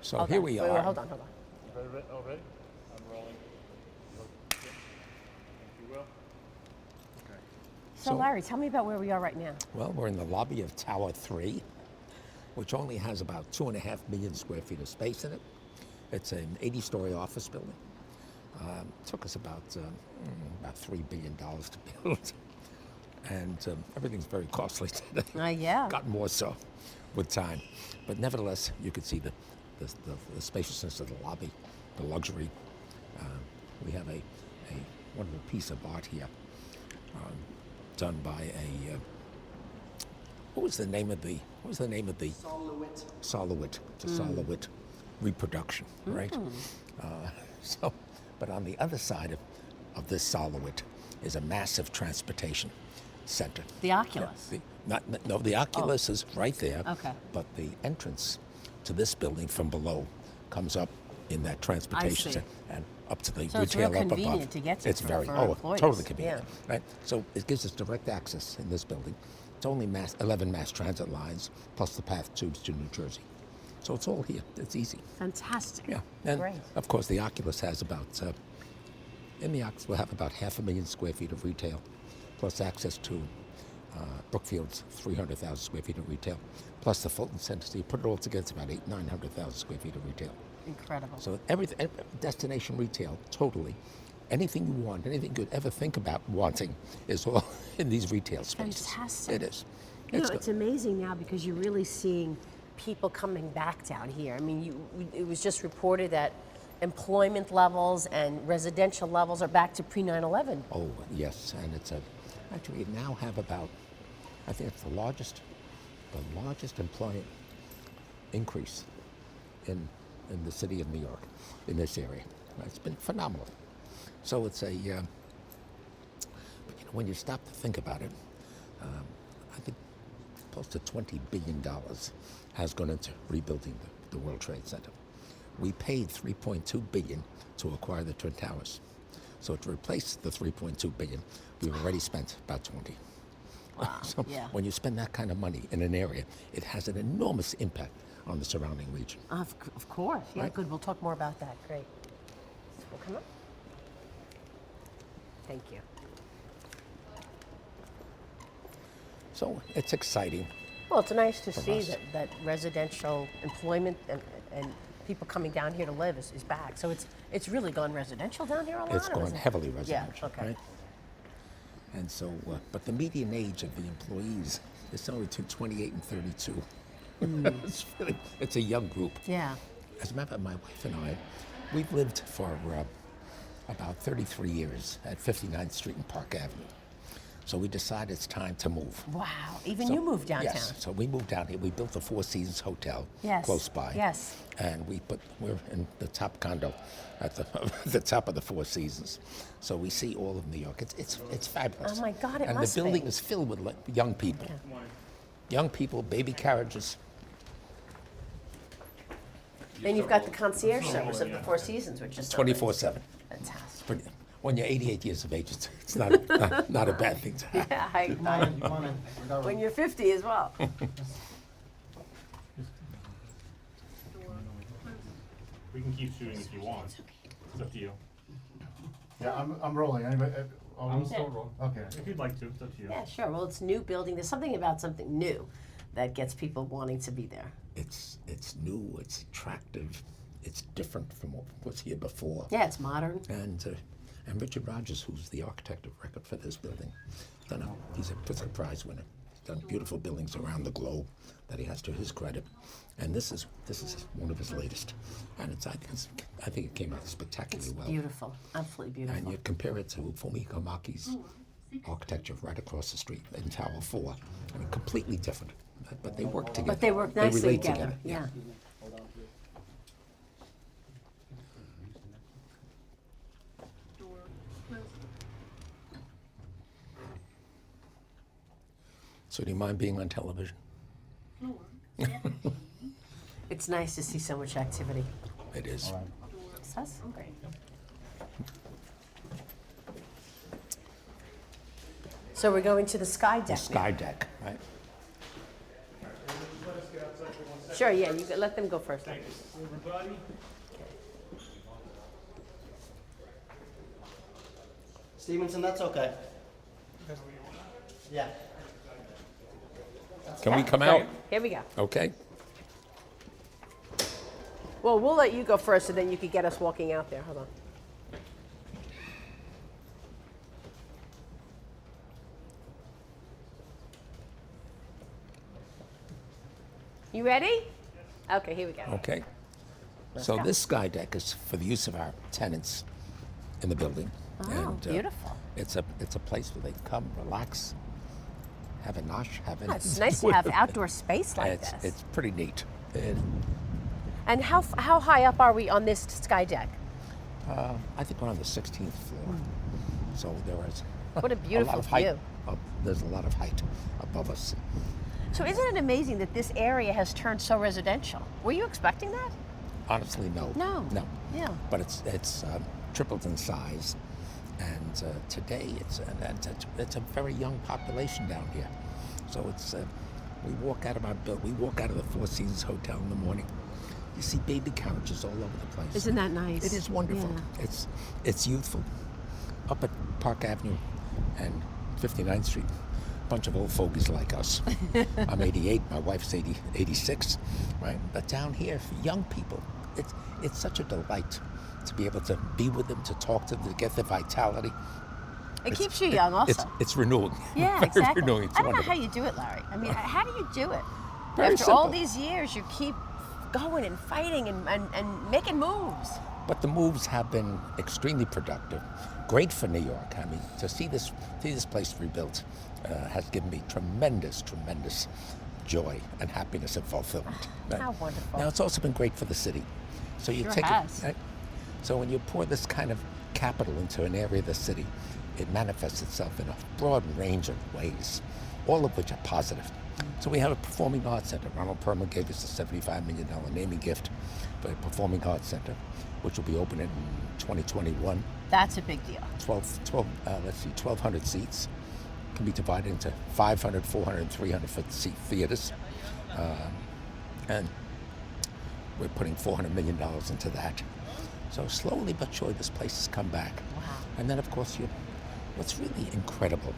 So Okay. here we Wait, are. hold on. Ready? Oh, ready? I'm rolling. If you will. Okay. So Larry, tell me about where we are right now. Well, we're in the lobby of Tower 3, which only has about 2.5 million square feet of space in it. It's an 80-story office building. Took us about $3 billion to build. And everything's very costly today. Yeah. Got more so with time. But nevertheless, you could see the spaciousness of the lobby, the luxury. We have a wonderful piece of art here done by a what was the name of the Solowit, the Solowit reproduction, right? But on the other side of this Solowit is a massive transportation center. The Oculus. The Oculus is right there. Okay. But the entrance to this building from below comes up in that transportation see. center and up to the So it's real retail up above. convenient to get to It's for very employees. totally convenient, Yeah. right? So it gives us direct access in this building. It's only 11 mass transit lines plus the path tubes to New Jersey. So it's all here. It's easy. Fantastic. Yeah, and Great. of course the Oculus has about, in the Oculus we'll have about 500,000 square feet of retail, plus access to Brookfield's 300,000 square feet of retail, plus the Fulton Center. So you put it all together, it's about 900,000 square feet of retail. Incredible. So everything, destination retail, totally. Anything you want, anything you could ever think about wanting is all in these retail spaces. Fantastic. It is. You know, good. it's amazing now because you're really seeing people coming back down here. I mean, it was just reported that employment levels and residential levels are back to pre-9/11. Oh, yes, and it's actually we now have about, I think it's the largest employment increase in the city of New York, in this area. It's been phenomenal. So it's but when you stop to think about it, I think close to $20 billion has gone into rebuilding the World Trade Center. We paid $3.2 billion to acquire the Twin Towers. So to replace the $3.2 billion, we've already spent about 20. Wow. So Yeah. when you spend that kind of money in an area, it has an enormous impact on the surrounding region. Of course. Yeah, Right. good. We'll talk more about that. Great. We'll come up. Thank you. So it's exciting. Well, it's nice to For see us. that residential employment and people coming down here to live is back. So it's really gone residential down here a lot? It's or gone is it- heavily residential, okay. right? And so, but the median age of the employees is somewhere between 28 and 32. It's a young group. Yeah. As a matter of fact, my wife and I, we've lived for about 33 years at 59th Street and Park Avenue. So we decided it's time to move. Wow. Even So- you moved downtown. Yes. So we moved down here. We built a Four Seasons hotel Yes. close by. Yes. And we're in the top condo at the top of the Four Seasons. So we see all of New York. It's fabulous. Oh my God, it and must the building be. is filled with young people. Young people, baby carriages. Then you've got the concierge service of the Four Seasons, which is 24/7. fantastic. Pretty- When you're 88 years of age, it's not a bad thing to have. Yeah, when you're 50 as well. We can keep shooting if you want. It's up to you. Yeah, I'm rolling. Anybody? I'm still rolling. Okay. If you'd like to, it's up to you. Yeah, sure. Well, it's new building. There's something about something new that gets people wanting to be there. It's new, it's attractive, it's different from what was here before. Yeah, it's modern. And Richard Rogers, who's the architect of record for this building, he's a Pulitzer Prize winner. He's done beautiful buildings around the globe that he has to his credit. And this is one of his latest. And I think it came out spectacularly well. Beautiful. Absolutely And beautiful. you compare it to Fumiko Maki's architecture right across the street in Tower 4. I mean, completely different. But they work together. But they work nicely relate together. Yeah. So do you mind being on television? It's nice to see so much activity. It is. That's great. So we're going to the sky deck. The sky deck, right? Sure, yeah, you can let them go first. Thanks, everybody. Stevenson, that's okay. Yeah. Can we come out? Here we go. Okay. Well, we'll let you go first, so then you could get us walking out there. Hold on. You ready? Okay, here we go. Okay. So go. this sky deck is for the use of our tenants in the building. Oh, beautiful. It's a place where they can come, relax, have a nosh, have a. Oh, it's nice to have outdoor space like it's, this. It's pretty neat. And how high up are we on this sky deck? I think we're on the 16th floor. So there is What a beautiful lot of height. view. There's a lot of height above us. So isn't it amazing that this area has turned so residential? Were you expecting that? Honestly, no. No. No. Yeah. But it's tripled in size, and today it's a very young population down here. So it's we walk out of the Four Seasons Hotel in the morning. You see baby carriages all over the place. Isn't that nice? It is wonderful. Yeah. It's youthful. Up at Park Avenue and 59th Street, a bunch of old fogies like us. I'm 88, my wife's 86, right? But down here, for young people, it's such a delight to be able to be with them, to talk to them, to get their vitality. It keeps you young also. It's renewing. Yeah, Very exactly. renewing. It's I don't know wonderful. how you do it, Larry. I mean, how do you do it? Very After all simple. these years, you keep going and fighting and making moves. But the moves have been extremely productive. Great for New York. I mean, to see this place rebuilt has given me tremendous joy and happiness and fulfillment. How wonderful. Now, it's also been great for the city. So you Sure take has. it. Right? So when you pour this kind of capital into an area of the city, it manifests itself in a broad range of ways, all of which are positive. So we have a performing arts center. Ronald Perlman gave us a $75 million naming gift for a performing arts center, which will be open in 2021. That's a big deal. 1,200 seats. Can be divided into 500, 400, and 300 seat theaters. And we're putting $400 million into that. So slowly but surely this place has come back. Wow. And then of course what's really incredible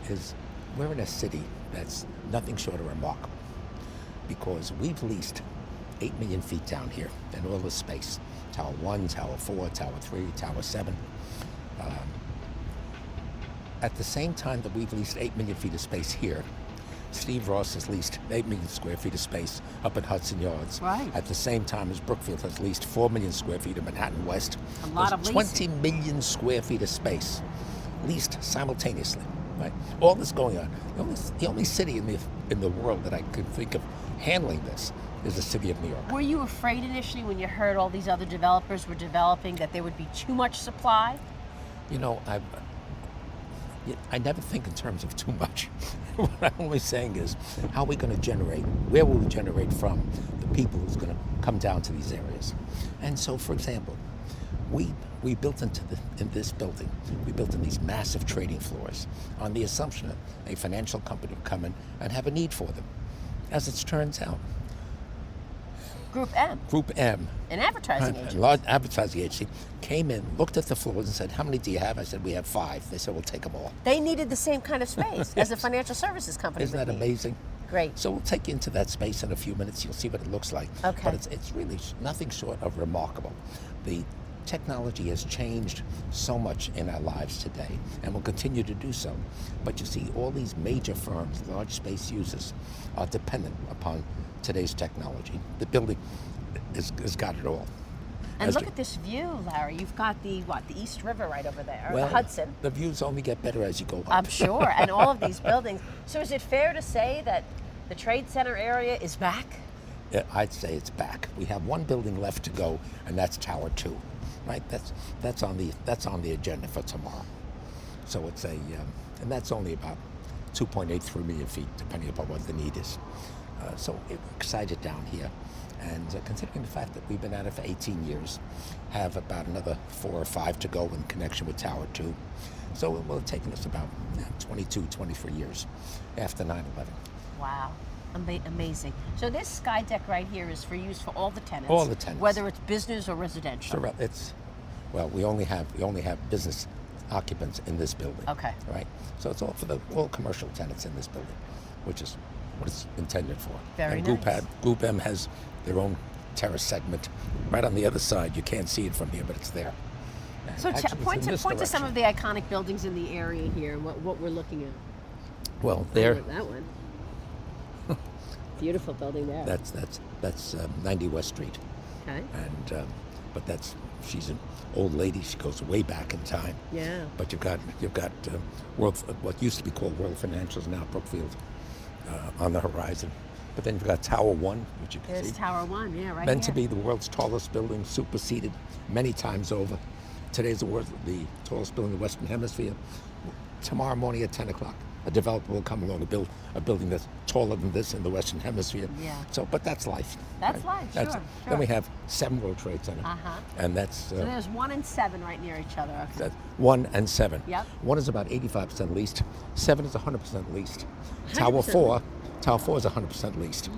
is we're in a city that's nothing short of remarkable, because we've leased 8 million feet down here in all this space. Tower 1, Tower 4, Tower 3, Tower 7. At the same time that we've leased 8 million feet of space here, Steve Ross has leased 8 million square feet of space up at Hudson Yards. Right. At the same time as Brookfield has leased 4 million square feet of Manhattan West. A lot There's of 20 million square feet of space leased simultaneously. Right? All this going on. The only city in the world that I could think of handling this is the city of New York. Were you afraid initially when you heard all these other developers were developing that there would be too much supply? You know, I never think in terms of too much. What I'm always saying is, how are we going to generate? Where will we generate from the people who's going to come down to these areas? And so, for example, we built in this building, we built in these massive trading floors on the assumption that a financial company would come in and have a need for them. As it turns out, Group M, Group M, an advertising a agency. large advertising agency, came in, looked at the floors and said, how many do you have? I said, we have 5. They said, we'll take them all. They needed the same kind of space as a financial services company. Isn't would that need. amazing? Great. So we'll take you into that space in a few minutes. You'll see what it looks like. Okay. But it's really nothing short of remarkable. The technology has changed so much in our lives today and will continue to do so. But you see, all these major firms, large space users, are dependent upon today's technology. The building has got it all. And As look you- at this view, Larry. You've got the East River right over there, well, the Hudson. The views only get better as you go up. I'm sure, and all of these buildings. So is it fair to say that the Trade Center area is back? Yeah, I'd say it's back. We have one building left to go, and that's Tower 2, right? That's on the agenda for tomorrow. So it's and that's only about 2.83 million feet, depending upon what the need is. So we're excited down here, and considering the fact that we've been at it for 18 years, have about another 4 or 5 to go in connection with Tower 2. So it will have taken us about 22, 23 years after 9/11. Wow. Amazing. So this sky deck right here is for use for all the tenants. All the tenants. Whether it's business or residential. Well, we only have business occupants in this building. Okay. Right. So it's all commercial tenants in this building, which is what it's intended for. Very and nice. Group M has their own terrace segment right on the other side. You can't see it from here, but it's there. And So actually, it's point in this to some direction. of the iconic buildings in the area here and what we're looking at. Well, there. That one. Beautiful building there. That's 90 West Street. Okay. And but she's an old lady. She goes way back in time. Yeah. But you've got what used to be called World Financials, now Brookfield, on the horizon. But then you've got Tower 1, which you can There's see. Tower 1, yeah, right Meant here. to be the world's tallest building, superseded many times over. Today's the tallest building in the Western Hemisphere. Tomorrow morning at 10 o'clock, a developer will come along and build a building that's taller than this in the Western Hemisphere. Yeah. So, but that's life. That's life, sure. Then we have 7 World Trade Center. Uh-huh. And that's So there's 1 and 7 right near each other. Okay. that's 1 and 7. Yep. 1 is about 85% leased. 7 is 100% leased. 100% Tower 4 is 100% leased.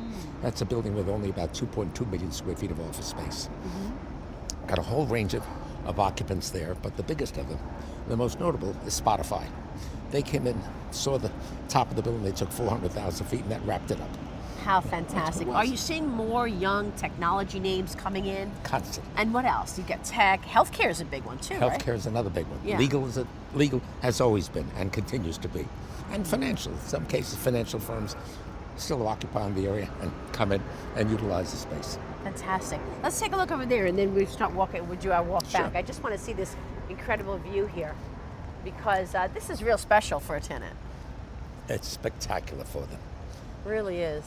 That's a building with only about 2.2 million square feet of office space. Got a whole range of occupants there, but the biggest of them, the most notable, is Spotify. They came in, saw the top of the building, they took 400,000 feet, and that wrapped it up. How fantastic. was. Are you seeing more young technology names coming in? Constant. And what else? You get tech. Healthcare is a big one too, right? Healthcare is another big one. Yeah. Legal has always been and continues to be. And financial. In some cases, financial firms still occupying the area and come in and utilize the space. Fantastic. Let's take a look over there and then we start walking. Would you walk Sure. back? I just want to see this incredible view here because this is real special for a tenant. It's spectacular for them. Really is.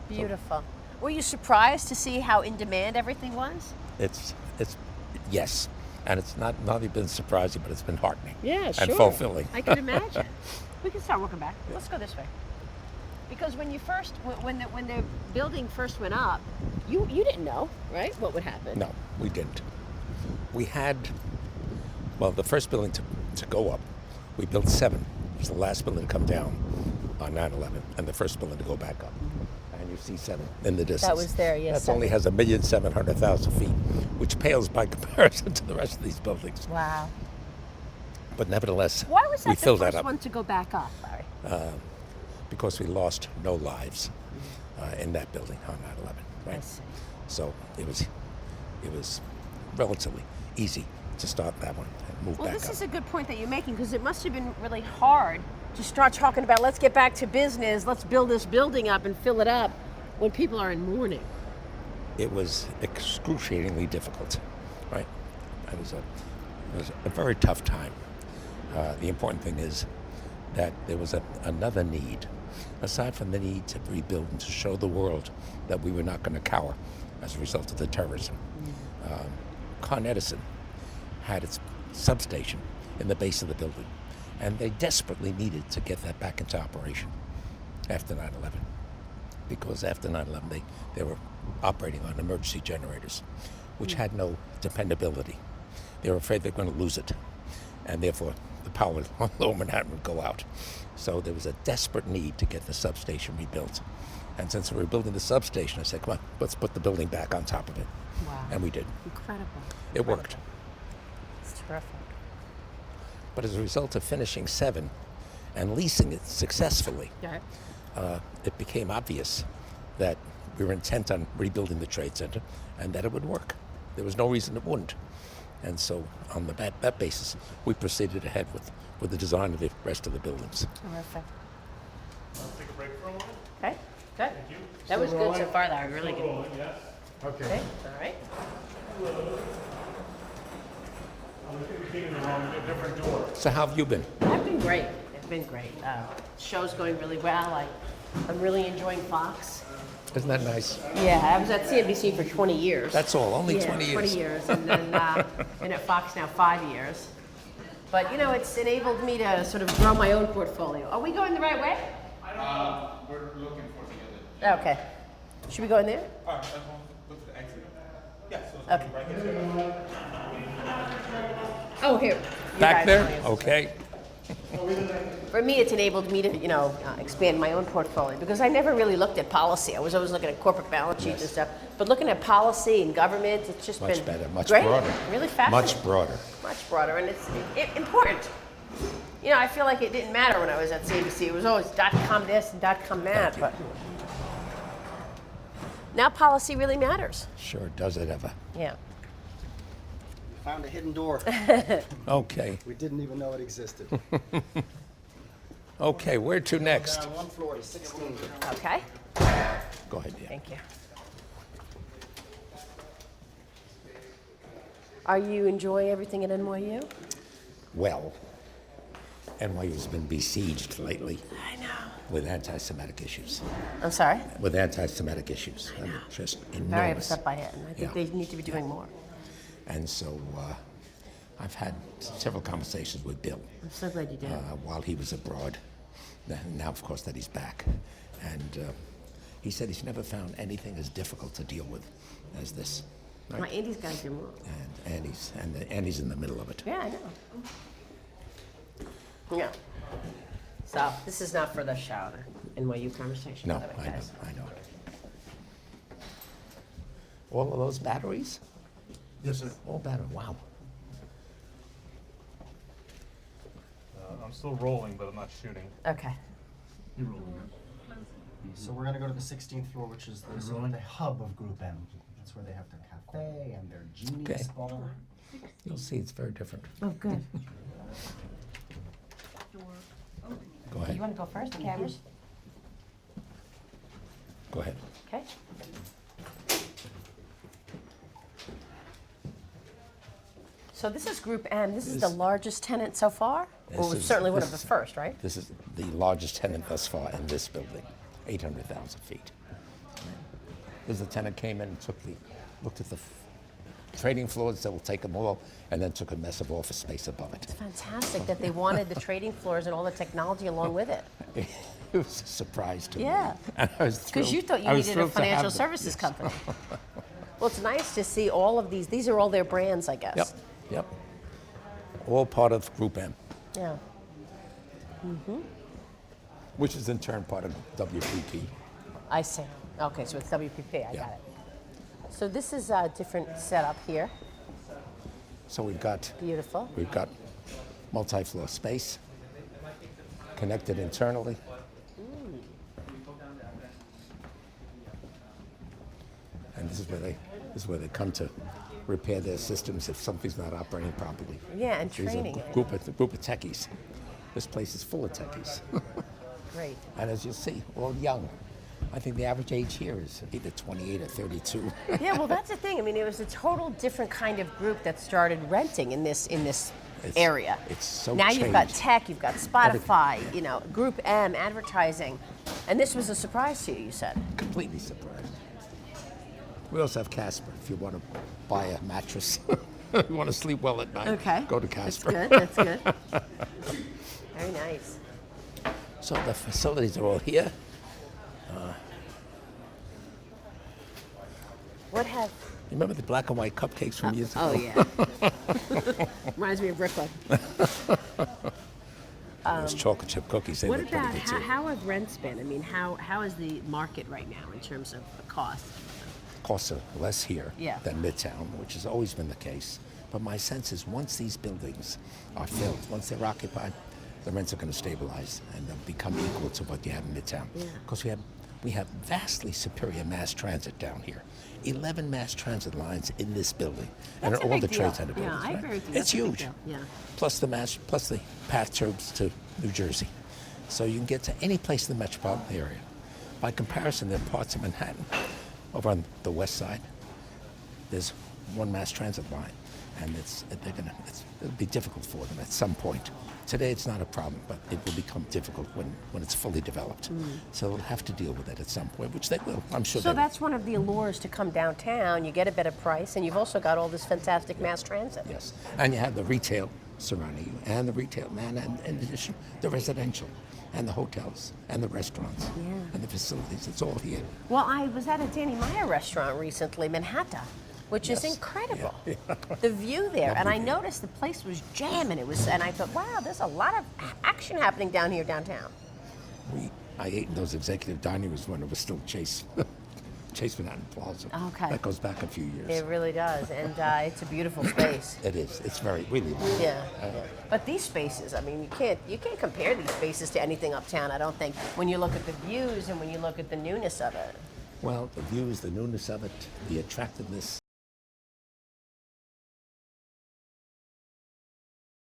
Beautiful. Were you surprised to see how in demand everything was? It's yes, and it's not only been surprising, but it's been heartening. Yeah, and fulfilling. I can imagine. We can start walking back. Let's go this way. Because when the building first went up, you didn't know, right? What would happen? No, we didn't. We had, the first building to go up, we built 7. It was the last building to come down on 9/11, and the first building to go back up. And you see 7 in the distance. That was there, yes. That only has 1,700,000 feet, which pales by comparison to the rest of these buildings. Wow. But nevertheless, Why was we that the filled first that up one to go back up, Larry? because we lost no lives in that building on 9/11. Right. I see. So it was relatively easy to start that one and move Well, back this up. is a good point that you're making because it must have been really hard to start talking about let's get back to business, let's build this building up and fill it up when people are in mourning. It was excruciatingly difficult, right? It was a very tough time. The important thing is that there was another need, aside from the need to rebuild and to show the world that we were not going to cower as a result of the terrorism. Con Edison had its substation in the base of the building, and they desperately needed to get that back into operation after 9/11. Because after 9/11, they were operating on emergency generators, which had no dependability. They were afraid they were going to lose it, and therefore the power on Lower Manhattan would go out. So there was a desperate need to get the substation rebuilt. And since we were building the substation, I said, come on, let's put the building back on top of it. Wow. And we did. Incredible. It worked. It's terrific. But as a result of finishing 7 and leasing it successfully, Yeah. it became obvious that we were intent on rebuilding the Trade Center and that it would work. There was no reason it wouldn't. And so on that basis, we proceeded ahead with the design of the rest of the buildings. Terrific. Let's take a break for a moment. Okay, good. Thank you. That was good so far, Larry. Really good. Rolling, yes. Okay. Okay, all right. I think we came in the wrong, a different door. So how have you been? I've been great. It's been great. Show's going really well. I'm really enjoying Fox. Isn't that nice? Yeah, I was at CNBC for 20 years. That's all, only Yeah, 20 years. 20 years, and then been at Fox now 5 years. But you know, it's enabled me to sort of grow my own portfolio. Are we going the right way? We're looking for the other. Okay. Should we go in there? All right, let's look at the exit. Yeah, so it's Okay. right here. Oh, here. Your Back guys there? are- Okay. For me, it's enabled me to, expand my own portfolio because I never really looked at policy. I was always looking at corporate balance sheets and stuff. But looking at policy and government, it's just Much been better, much great, broader. really fascinating. Much broader. Much broader, and it's important. I feel like it didn't matter when I was at CNBC. It was always .com this and .com that, but now policy really matters. Sure does it ever. Yeah. Found a hidden door. Okay. We didn't even know it existed. Okay, where to next? Down one floor to 16. Okay. Go ahead, yeah. Thank you. Are you enjoying everything at NYU? Well, NYU's been besieged lately I know. with anti-Semitic issues. I'm sorry. With anti-Semitic issues. I mean, just enormous. Very upset by it, and I think Yeah. they need to be doing more. And so I've had several conversations with Bill I'm so glad you did. while he was abroad. Now, of course, that he's back. And he said he's never found anything as difficult to deal with as this. Right? My Andy's got to do more. And he's in the middle of it. Yeah, I know. Yeah. So this is not for the show, the NYU conversation. No, by the way, I know, guys. I know. All of those batteries? Yes, sir. All battery, wow. I'm still rolling, but I'm not shooting. Okay. You're rolling. So we're gonna go to the 16th floor, which is the hub of Group M. That's where they have their cafe and their genius Okay. bar. You'll see it's very different. Oh, good. Go ahead, You want to go first, the cameras? go ahead. Okay. So this is Group M. This is the largest tenant so far? Or This is- certainly one of this the is- first, right? This is the largest tenant thus far in this building, 800,000 feet. This the tenant came in and looked at the trading floors, said we'll take them all, and then took a mess of office space above it. Fantastic that they wanted the trading floors and all the technology along with it. It was a surprise to Yeah. me. And I was Because you thrilled- thought you I was needed a thrilled to have financial them. services Yes. company. Well, it's nice to see all of these. These are all their brands, I guess. Yep, yep. All part of Group M, Yeah. which is in turn part of WPP. I see. Okay, so it's WPP. I Yeah. got it. So this is a different setup here. So we've got Beautiful. multi-floor space, connected internally. And this is where they come to repair their systems if something's not operating properly. Yeah, and These are training. a group of techies. This place is full of techies. Great. And as you'll see, all young. I think the average age here is either 28 or 32. Yeah, well, that's the thing. I mean, it was a total different kind of group that started renting in this area. It's so now you've got changed. tech, you've got Spotify, Everything, Group M, advertising, and this was a surprise to you. You said. Completely surprised. We also have Casper if you want to buy a mattress. You want to sleep well at night, Okay. go to Casper. That's good. That's good. Very nice. So the facilities are all here. What have? You remember the black and white cupcakes from years ago? Oh yeah. Reminds me of Brooklyn. Those chocolate chip cookies, they What look pretty about good too. how have rents been? I mean, how is the market right now in terms of the cost? Costs are less here Yeah. than Midtown, which has always been the case. But my sense is once these buildings are filled, once they're occupied, the rents are going to stabilize and they'll become equal to what you have in Midtown. Because we have vastly superior mass transit down here. 11 mass transit lines in this building, That's and a all big the deal. trade center Yeah, buildings. I right? agree with you. It's That's a big huge. deal. Yeah. Plus the path tubes to New Jersey, so you can get to any place in the metropolitan area. By comparison, there are parts of Manhattan, over on the west side, there's one mass transit line, and it'll be difficult for them at some point. Today it's not a problem, but it will become difficult when it's fully developed. So they'll have to deal with it at some point, which they will. I'm sure So they will. that's one of the allures to come downtown. You get a better price, and you've also got all this fantastic mass transit. Yes, and you have the retail surrounding you, and the retail, and in addition, the residential, and the hotels, and the restaurants, and the facilities. It's all here. Well, I was at a Danny Meyer restaurant recently, Manhattan. which is Yes. incredible. The view there, and I noticed the place was jamming. And I thought, wow, there's a lot of action happening down here downtown. I ate in those executive dining rooms when it was still Chase Manhattan Plaza. Okay. That goes back a few years. It really does, and it's a beautiful space. It is. It's really nice. Yeah. But these spaces, I mean, you can't compare these spaces to anything uptown, I don't think, when you look at the views and when you look at the newness of it. Well, the views, the newness of it, the attractiveness.